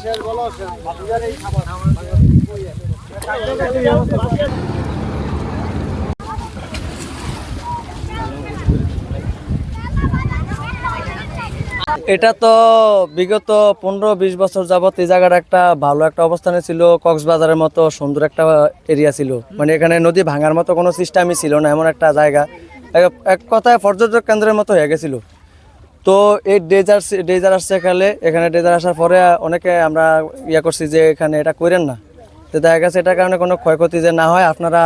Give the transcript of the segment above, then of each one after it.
এটা তো বিগত 15-20 বছর যাবত এই জায়গাটা একটা ভালো একটা অবস্থানে ছিল। কক্সবাজারের মতো সুন্দর একটা এরিয়া ছিল, মানে এখানে নদী ভাঙার মতো কোনো সিস্টেমই ছিল না, এমন একটা জায়গা এক কথায় পর্যটক কেন্দ্রের মতো হয়ে গেছিল। তো এই ডেজার আসছে এখানে ডেজার আসার পরে অনেকে আমরা করছি যে এখানে এটা করেন না, তো দেখা গেছে এটার কারণে কোনো ক্ষয়ক্ষতি যে না হয়, আপনারা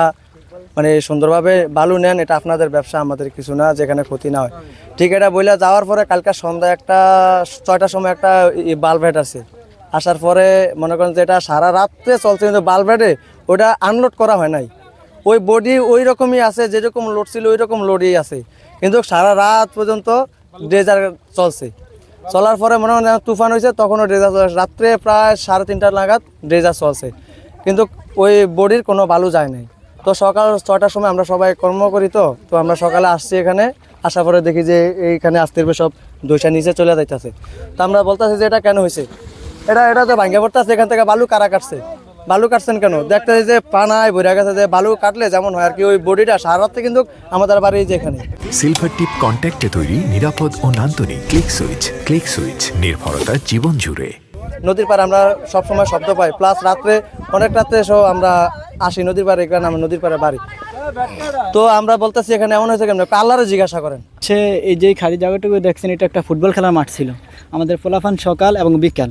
মানে সুন্দরভাবে বালু নেন, এটা আপনাদের ব্যবসা, আমাদের কিছু না, যেখানে ক্ষতি না হয়। ঠিক এটা বইলা যাওয়ার পরে কালকে সন্ধ্যা 6টার সময় একটা বালভেট আছে, আসার পরে মনে করেন যে এটা সারা রাত্রে চলছে, কিন্তু বালভেটে ওটা আনলোড করা হয় নাই। ওই বডি ওই রকমই আছে, যেরকম লোড ছিল ওই রকম লোডই আছে, কিন্তু সারা রাত পর্যন্ত ড্রেজার চলছে। চলার পরে মনে হয় তুফান হয়েছে, তখনও ড্রেজার চলছে। রাত্রে প্রায় 3:30 নাগাদ ড্রেজার চলছে, কিন্তু ওই বডির কোনো বালু যায় নাই। তো সকাল 6টার সময় আমরা সবাই কর্ম করি, তো আমরা সকালে আসছি, এখানে আসার পরে দেখি যে এইখানে আসতে সব দইটা নিচে চলে যাইতেছে। তো আমরা বলতেছি যে এটা কেন হয়েছে, এটা তো ভাঙ্গা পড়তেছে, এখান থেকে বালু কারা কাটছে, বালু কাটছেন কেন? দেখতেছি যে পানায় ভরে গেছে, যে বালু কাটলে যেমন হয় আর কি, ওই বডিটা সারা রাত্রে কিন্তু আমাদের বাড়ি যেখানে সিলভার টিপ কন্ট্যাক্টে তৈরি নিরাপদ ও নান্দনিক ক্লিক সুইচ নির্ভরতা জীবন জুড়ে। নদীর পাড়ে আমরা সবসময় শব্দ পাই, প্লাস রাত্রে অনেক রাত্রে এসেও আমরা আসি নদীর পাড়ে, এখানে আমার নদীর পাড়ে বাড়ি। তো আমরা বলতেছি এখানে এমন হয়েছে কেন, কালারে জিজ্ঞাসা করেন। এই যে খালি জায়গাটুকু দেখছেন, এটা একটা ফুটবল খেলার মাঠ ছিল আমাদের। পোলাফান সকাল এবং বিকাল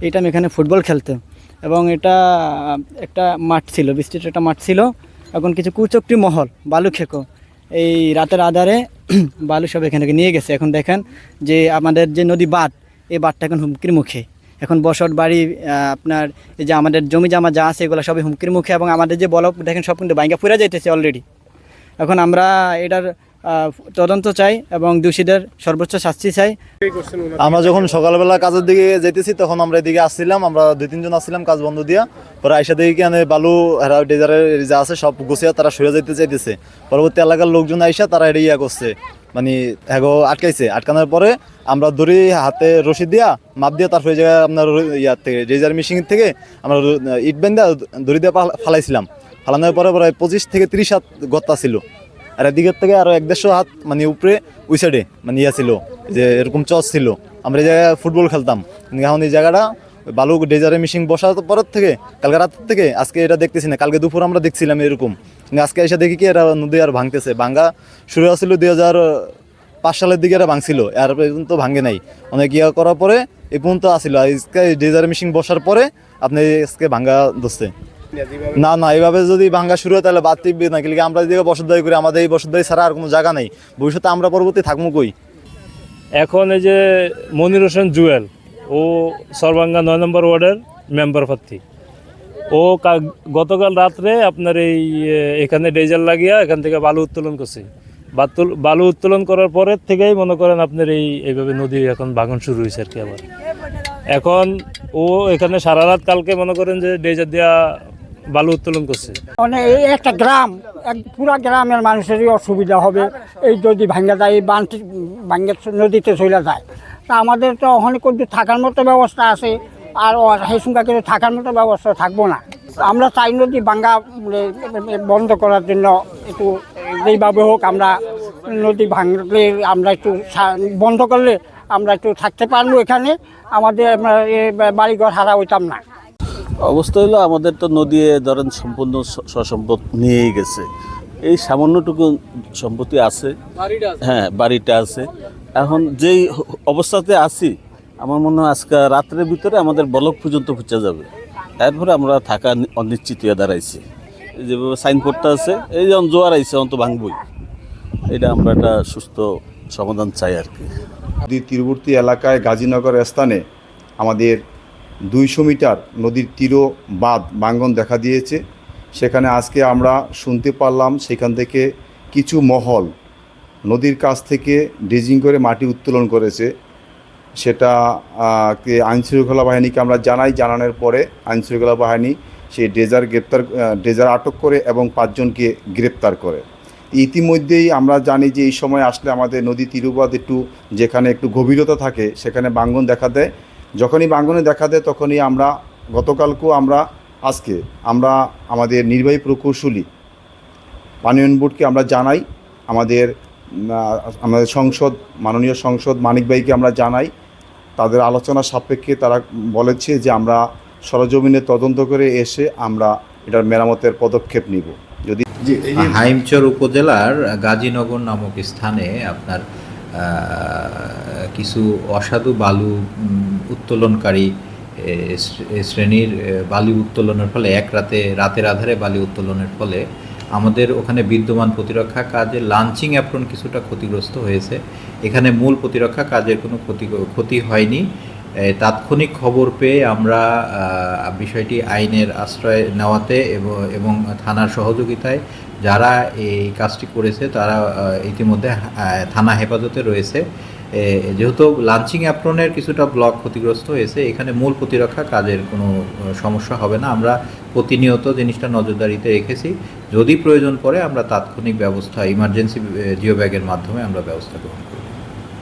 এই টাইম এখানে ফুটবল খেলতো, এবং এটা একটা মাঠ ছিল, বিস্তৃত একটা মাঠ ছিল। এখন কিছু কুচক্রি মহল বালু খেকো এই রাতের আধারে বালু সব এখান থেকে নিয়ে গেছে। এখন দেখেন যে আমাদের যে নদী বাঁধ, এই বাঁধটা এখন হুমকির মুখে। এখন বসত বাড়ি, আপনার এই যে আমাদের জমি জামা যা আছে এগুলো সবই হুমকির মুখে, এবং আমাদের যে বলক দেখেন সব কিন্তু ভাঙ্গা পুরা যাইতেছে অলরেডি। এখন আমরা এটার তদন্ত চাই এবং দোষীদের সর্বোচ্চ শাস্তি চাই। আমরা যখন সকালবেলা কাজের দিকে যেতেছি, তখন আমরা এদিকে আসছিলাম, আমরা 2-3 জন আসছিলাম কাজ বন্ধ দিয়া। পরে আইসা দেখি কেন বালু ডেজারের যা আছে সব গুছিয়ে তারা সরে যেতে চাইতেছে। পরবর্তী এলাকার লোকজন আইসা তারা এটা করছে, মানে আটকানোর পরে আমরা দড়ি হাতে রশি দিয়া মাপ দিয়ে তারপরে এই জায়গায় আপনার থেকে ডেজার মেশিন থেকে আমরা ইট বেঁধে দড়ি দিয়ে ফালাইছিলাম। ফালানোর পরে প্রায় 25 থেকে 30 হাত গর্তা ছিল, আর এদিকের থেকে আরো 1-150 হাত মানে উপরে ওই সাইডে মানে ছিল, যে এরকম চস ছিল। আমরা এই জায়গায় ফুটবল খেলতাম। এখন এই জায়গাটা বালু ডেজারের মেশিন বসার পরের থেকে কালকে রাত থেকে আজকে এটা দেখতেছি না, কালকে দুপুর আমরা দেখছিলাম এরকম। আজকে এসে দেখি কি এরা নদী আর ভাঙতেছে। ভাঙ্গা শুরু হয়েছিল 2005 সালের দিকে এরা ভাঙছিল, আর পর্যন্ত ভাঙে নাই। অনেক করার পরে এই পর্যন্ত আসছিল। আজকে ডেজারের মেশিন বসার পরে আপনি আজকে ভাঙ্গা ধরছে। না এইভাবে যদি ভাঙ্গা শুরু হয় তাহলে বাদ টিকবে না, কিন্তু আমরা যদি বসতবাড়ি করি, আমাদের এই বসতবাড়ি ছাড়া আর কোনো জায়গা নেই। ভবিষ্যতে আমরা পরবর্তী থাকবো কই? এখন এই যে মনির হোসেন জুয়েল, ও সরভাঙ্গা 9 নম্বর ওয়ার্ডের মেম্বার প্রার্থী। ও গতকাল রাত্রে আপনার এখানে ডেজার লাগিয়ে এখান থেকে বালু উত্তোলন করছে। বালু উত্তোলন করার পরের থেকেই মনে করেন আপনার এইভাবে নদী এখন ভাঙন শুরু হয়েছে আর কি। আবার এখন ও এখানে সারা রাত কালকে মনে করেন যে ডেজার দেওয়া বালু উত্তোলন করছে। মানে এই একটা গ্রাম, পুরা গ্রামের মানুষেরই অসুবিধা হবে এই যদি ভাঙ্গা যায়, এই ভাঙ্গা নদীতে চলে যায়। তা আমাদের তো ওখানে কিন্তু থাকার মতো ব্যবস্থা আছে, আর সেই সঙ্গে কিন্তু থাকার মতো ব্যবস্থা থাকবো না। আমরা চাই নদী ভাঙ্গা বন্ধ করার জন্য একটু যেইভাবে হোক আমরা নদী ভাঙলে আমরা একটু বন্ধ করলে আমরা একটু থাকতে পারবো এখানে, আমাদের বাড়িঘর হারা হইতাম না। অবস্থা হলো আমাদের তো নদী ধরেন সম্পূর্ণ সসম্পদ নিয়েই গেছে। এই সামান্যটুকু সম্পত্তি আছে, হ্যাঁ বাড়িটা আছে। এখন যেই অবস্থাতে আছি, আমার মনে হয় আজকে রাত্রের ভিতরে আমাদের বলক পর্যন্ত পৌঁছে যাবে। এরপরে আমরা থাকা অনিশ্চিত হয়ে দাঁড়াইছি। যেভাবে সাইনবোর্ডটা আছে, এই যেমন জোয়ার আইছে অন্ত ভাঙবই, এটা আমরা একটা সুস্থ সমাধান চাই আর কি। নদীর তীরবর্তী এলাকায় গাজীনগর স্থানে আমাদের 200 মিটার নদীর বাঁধ ভাঙন দেখা দিয়েছে। সেখানে আজকে আমরা শুনতে পারলাম সেখান থেকে কিছু মহল নদীর কাছ থেকে ড্রেজিং করে মাটি উত্তোলন করেছে। সেটা আইনশৃঙ্খলা বাহিনীকে আমরা জানানোর পরে আইনশৃঙ্খলা বাহিনী সেই ড্রেজার আটক করে এবং 5 জনকে গ্রেপ্তার করে। ইতিমধ্যেই আমরা জানি যে এই সময় আসলে আমাদের নদী তীরবাদ যেখানে একটু গভীরতা থাকে সেখানে ভাঙন দেখা দেয়। যখনই ভাঙ্গনে দেখা দেয় তখনই আমরা গতকালকেও আজকে আমরা আমাদের নির্বাহী প্রকৌশলী পানীয় বোর্ডকে আমরা জানাই, আমাদের সংসদ মাননীয় সংসদ মানিক ভাইকে আমরা জানাই। তাদের আলোচনা সাপেক্ষে তারা বলেছে যে আমরা সরজমিনে তদন্ত করে এসে আমরা এটার মেরামতের পদক্ষেপ নিব। যদি হাইমচর উপজেলার গাজীনগর নামক স্থানে আপনার কিছু অসাধু বালু উত্তোলনকারী শ্রেণীর বালি উত্তোলনের ফলে রাতের আধারে বালি উত্তোলনের ফলে আমাদের ওখানে বিদ্যমান প্রতিরক্ষা কাজে লাঞ্চিং অ্যাপ্রন কিছুটা ক্ষতিগ্রস্ত হয়েছে। এখানে মূল প্রতিরক্ষা কাজের কোনো ক্ষতি হয়নি। তাৎক্ষণিক খবর পেয়ে আমরা বিষয়টি আইনের আশ্রয় নেওয়াতে এবং থানার সহযোগিতায় যারা এই কাজটি করেছে তারা ইতিমধ্যে থানা হেফাজতে রয়েছে। যেহেতু লাঞ্চিং অ্যাপ্রনের কিছুটা ব্লক ক্ষতিগ্রস্ত হয়েছে, এখানে মূল প্রতিরক্ষা কাজের কোনো সমস্যা হবে না। আমরা প্রতিনিয়ত জিনিসটা নজরদারিতে রেখেছি। যদি প্রয়োজন পড়ে আমরা তাৎক্ষণিক ব্যবস্থা ইমার্জেন্সি জিও ব্যাগের মাধ্যমে আমরা ব্যবস্থা গ্রহণ করব।